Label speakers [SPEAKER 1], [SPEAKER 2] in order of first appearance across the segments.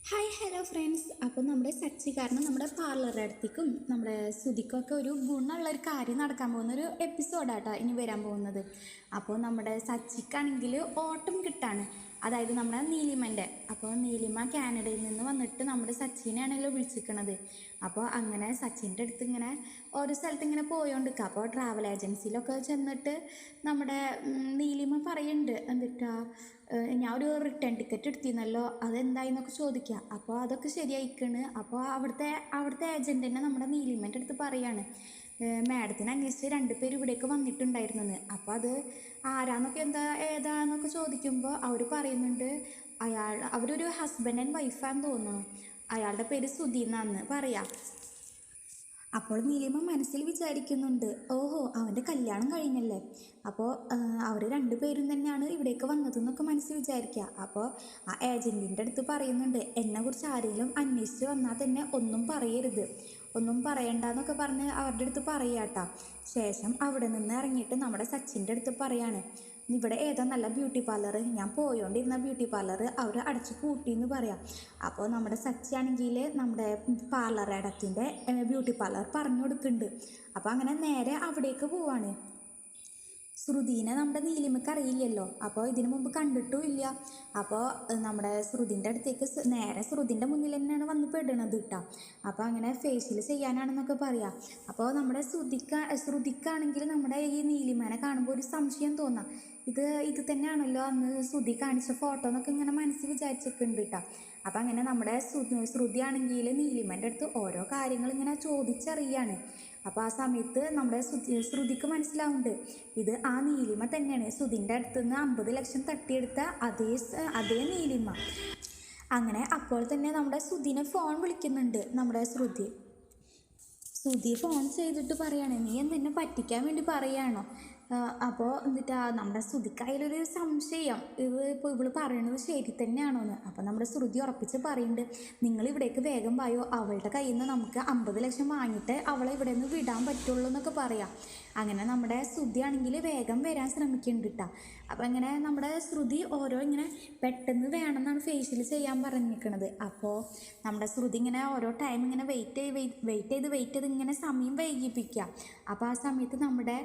[SPEAKER 1] Hi hello friends. അപ്പോൾ നമ്മുടെ സച്ചി കാരണം നമ്മുടെ പാർലറുടെ അടുത്തേക്കും നമ്മുടെ ശ്രുതിക്കൊക്കെ ഒരു ഗുണമുള്ളൊരു കാര്യം നടക്കാൻ പോകുന്നൊരു എപ്പിസോഡാട്ടോ ഇനി വരാൻ പോകുന്നത്. അപ്പോൾ നമ്മുടെ സച്ചിക്കാണെങ്കിൽ ഓട്ടം കിട്ടാണ്, അതായത് നമ്മുടെ നീലിമൻ്റെ. അപ്പോൾ നീലിമ കാനഡയിൽ നിന്ന് വന്നിട്ട് നമ്മുടെ സച്ചിനെയാണല്ലോ വിളിച്ചിരിക്കണത്. അപ്പോൾ അങ്ങനെ സച്ചിൻ്റെ അടുത്ത് ഇങ്ങനെ ഓരോ സ്ഥലത്ത് ഇങ്ങനെ പോയോണ്ടിരിക്കുക. അപ്പോൾ ട്രാവൽ ഏജൻസിയിലൊക്കെ ചെന്നിട്ട് നമ്മുടെ നീലിമ പറയുന്നുണ്ട്, എന്നിട്ടാ ഞാൻ ഒരു റിട്ടേൺ ടിക്കറ്റ് എടുത്തിരുന്നല്ലോ, അതെന്തായിന്നൊക്കെ ചോദിക്കുക. അപ്പോൾ അതൊക്കെ ശരിയായിക്കണ്. അപ്പോൾ അവിടുത്തെ ഏജൻറ്റ് തന്നെ നമ്മുടെ നീലിമൻ്റെ അടുത്ത് പറയാണ്, മാഡത്തിന് അന്വേഷിച്ച് 2 പേര് ഇവിടേക്ക് വന്നിട്ടുണ്ടായിരുന്നെന്ന്. അപ്പോൾ അത് ആരാന്നൊക്കെ ഏതാന്നൊക്കെ ചോദിക്കുമ്പോൾ അവർ പറയുന്നുണ്ട്, അവരൊരു ഹസ്ബൻഡ് ആൻഡ് വൈഫാന്ന് തോന്നുന്നു, അയാളുടെ പേര് സുധി എന്നാന്ന് പറയാം. അപ്പോൾ നീലിമ മനസ്സിൽ വിചാരിക്കുന്നുണ്ട്, ഓഹോ അവൻ്റെ കല്യാണം കഴിഞ്ഞല്ലേ, അപ്പോൾ അവർ 2 പേരും തന്നെയാണ് ഇവിടേക്ക് വന്നതെന്നൊക്കെ മനസ്സിൽ വിചാരിക്കുക. അപ്പോൾ ആ ഏജൻറ്റിൻ്റെ അടുത്ത് പറയുന്നുണ്ട്, എന്നെക്കുറിച്ച് ആരെങ്കിലും അന്വേഷിച്ച് വന്നാൽ തന്നെ ഒന്നും പറയരുത്, ഒന്നും പറയണ്ടെന്നൊക്കെ പറഞ്ഞ് അവരുടെ അടുത്ത് പറയാട്ടോ. ശേഷം അവിടെ നിന്ന് ഇറങ്ങിയിട്ട് നമ്മുടെ സച്ചിൻ്റെ അടുത്ത് പറയാണ്, ഇവിടെ ഏതാ നല്ല ബ്യൂട്ടി പാർലർ, ഞാൻ പോയോണ്ടിരുന്ന ബ്യൂട്ടി പാർലർ അവർ അടച്ചു പൂട്ടിയെന്ന് പറയാം. അപ്പോൾ നമ്മുടെ സച്ചിയാണെങ്കിൽ നമ്മുടെ പാർലർ ഇടത്തിൻ്റെ ബ്യൂട്ടി പാർലർ പറഞ്ഞു കൊടുക്കുന്നുണ്ട്. അപ്പോൾ അങ്ങനെ നേരെ അവിടേക്ക് പോവാണ്. ശ്രുതിനെ നമ്മുടെ നീലിമയ്ക്ക് അറിയില്ലല്ലോ, അപ്പോൾ ഇതിനു മുമ്പ് കണ്ടിട്ടും ഇല്ല. അപ്പോൾ നമ്മുടെ ശ്രുതിൻ്റെ അടുത്തേക്ക് നേരെ ശ്രുതിൻ്റെ മുന്നിൽ തന്നെയാണ് വന്ന് പെടുന്നത് കേട്ടോ. അപ്പോൾ അങ്ങനെ ഫേഷ്യൽ ചെയ്യാനാണെന്നൊക്കെ പറയാം. അപ്പോൾ നമ്മുടെ ശ്രുതിക്കാണെങ്കിൽ നമ്മുടെ ഈ നീലിമേനെ കാണുമ്പോൾ ഒരു സംശയം തോന്നാം, ഇത് തന്നെയാണല്ലോ അന്ന് ശ്രുതി കാണിച്ച ഫോട്ടോ എന്നൊക്കെ ഇങ്ങനെ മനസ്സിൽ വിചാരിച്ചൊക്കെയുണ്ട് കേട്ടോ. അപ്പം അങ്ങനെ നമ്മുടെ ശ്രുതിയാണെങ്കിൽ നീലിമേൻ്റെ അടുത്ത് ഓരോ കാര്യങ്ങൾ ഇങ്ങനെ ചോദിച്ചറിയാണ്. അപ്പോൾ ആ സമയത്ത് നമ്മുടെ ശ്രുതിക്ക് മനസ്സിലാവുന്നുണ്ട്, ഇത് ആ നീലിമ തന്നെയാണ്, ശ്രുതിൻ്റെ അടുത്ത് നിന്ന് 50 ലക്ഷം തട്ടിയെടുത്ത അതേ നീലിമ. അങ്ങനെ അപ്പോൾ തന്നെ നമ്മുടെ ശ്രുതിനെ ഫോൺ വിളിക്കുന്നുണ്ട് നമ്മുടെ ശ്രുതി ഫോൺ ചെയ്തിട്ട് പറയാണ്, നീ എന്തെന്നെ പറ്റിക്കാൻ വേണ്ടി പറയാണോ? അപ്പോൾ എന്നിട്ടാ നമ്മുടെ ശ്രുതിക്കതിലൊരു സംശയം, ഇപ്പോൾ ഇവള് പറയണത് ശരി തന്നെയാണോന്ന്. അപ്പോൾ നമ്മുടെ ശ്രുതി ഉറപ്പിച്ച് പറയുന്നുണ്ട്, നിങ്ങൾ ഇവിടേക്ക് വേഗം വായോ, അവളുടെ കയ്യിൽ നിന്ന് നമുക്ക് 50 ലക്ഷം വാങ്ങിയിട്ട് അവളെ ഇവിടെ നിന്ന് വിടാൻ പറ്റുള്ളൂ എന്നൊക്കെ പറയാം. അങ്ങനെ നമ്മുടെ ശ്രുതി ആണെങ്കിൽ വേഗം വരാൻ ശ്രമിക്കുന്നുണ്ട് കേട്ടോ. അപ്പോൾ ഇങ്ങനെ നമ്മുടെ ശ്രുതി ഓരോ ഇങ്ങനെ പെട്ടെന്ന് വേണമെന്നാണ് ഫേഷ്യൽ ചെയ്യാൻ പറഞ്ഞിരിക്കുന്നത്. അപ്പോൾ നമ്മുടെ ശ്രുതി ഇങ്ങനെ ഓരോ ടൈം ഇങ്ങനെ വെയിറ്റ് ചെയ്ത് ഇങ്ങനെ സമയം വൈകിപ്പിക്കുക. അപ്പോൾ ആ സമയത്ത് നമ്മുടെ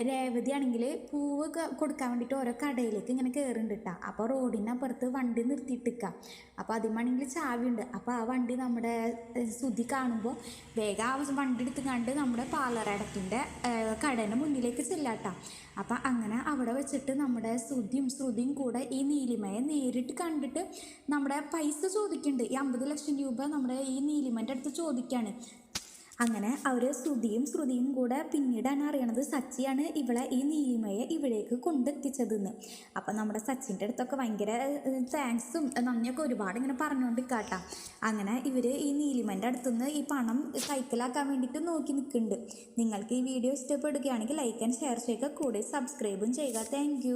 [SPEAKER 1] രേവതി ആണെങ്കിൽ പൂവ് കൊടുക്കാൻ വേണ്ടിയിട്ട് ഓരോ കടയിലേക്ക് ഇങ്ങനെ കയറുന്നുണ്ട് കേട്ടോ. അപ്പോൾ റോഡിനപ്പുറത്ത് വണ്ടി നിർത്തിയിട്ടിക്കുക. അപ്പോൾ അതിമാണെങ്കിൽ ചാവിയുണ്ട്. അപ്പോൾ ആ വണ്ടി നമ്മുടെ ശ്രുതി കാണുമ്പോൾ വേഗം ആ വണ്ടി എടുത്ത് കണ്ട് നമ്മുടെ പാർലറടത്തിൻ്റെ കടേൻ്റെ മുന്നിലേക്ക് ചെല്ലാട്ടോ. അപ്പം അങ്ങനെ അവിടെ വെച്ചിട്ട് നമ്മുടെ ശ്രുതിയും കൂടെ ഈ നീലിമയെ നേരിട്ട് കണ്ടിട്ട് നമ്മുടെ പൈസ ചോദിക്കുന്നുണ്ട്. ഈ 50 ലക്ഷം രൂപ നമ്മുടെ ഈ നീലിമൻ്റെ അടുത്ത് ചോദിക്കുകയാണ്. അങ്ങനെ അവർ ശ്രുതിയും കൂടെ പിന്നീടാണ് അറിയണത് സച്ചിയാണ് ഈ നീലിമയെ ഇവിടേക്ക് കൊണ്ടെത്തിച്ചതെന്ന്. അപ്പം നമ്മുടെ സച്ചിൻ്റെ അടുത്തൊക്കെ ഭയങ്കര താങ്ക്സും നന്ദിയൊക്കെ ഒരുപാട് ഇങ്ങനെ പറഞ്ഞുകൊണ്ടിരിക്കാട്ടോ. അങ്ങനെ ഇവർ ഈ നീലിമൻ്റെ അടുത്തുനിന്ന് ഈ പണം കൈക്കലാക്കാൻ വേണ്ടിയിട്ട് നോക്കി നിൽക്കുന്നുണ്ട്. നിങ്ങൾക്ക് ഈ വീഡിയോ ഇഷ്ടപ്പെടുകയാണെങ്കിൽ ലൈക്ക് ആൻഡ് ഷെയർ ചെയ്യുക, കൂടെ സബ്സ്ക്രൈബും ചെയ്യുക. താങ്ക്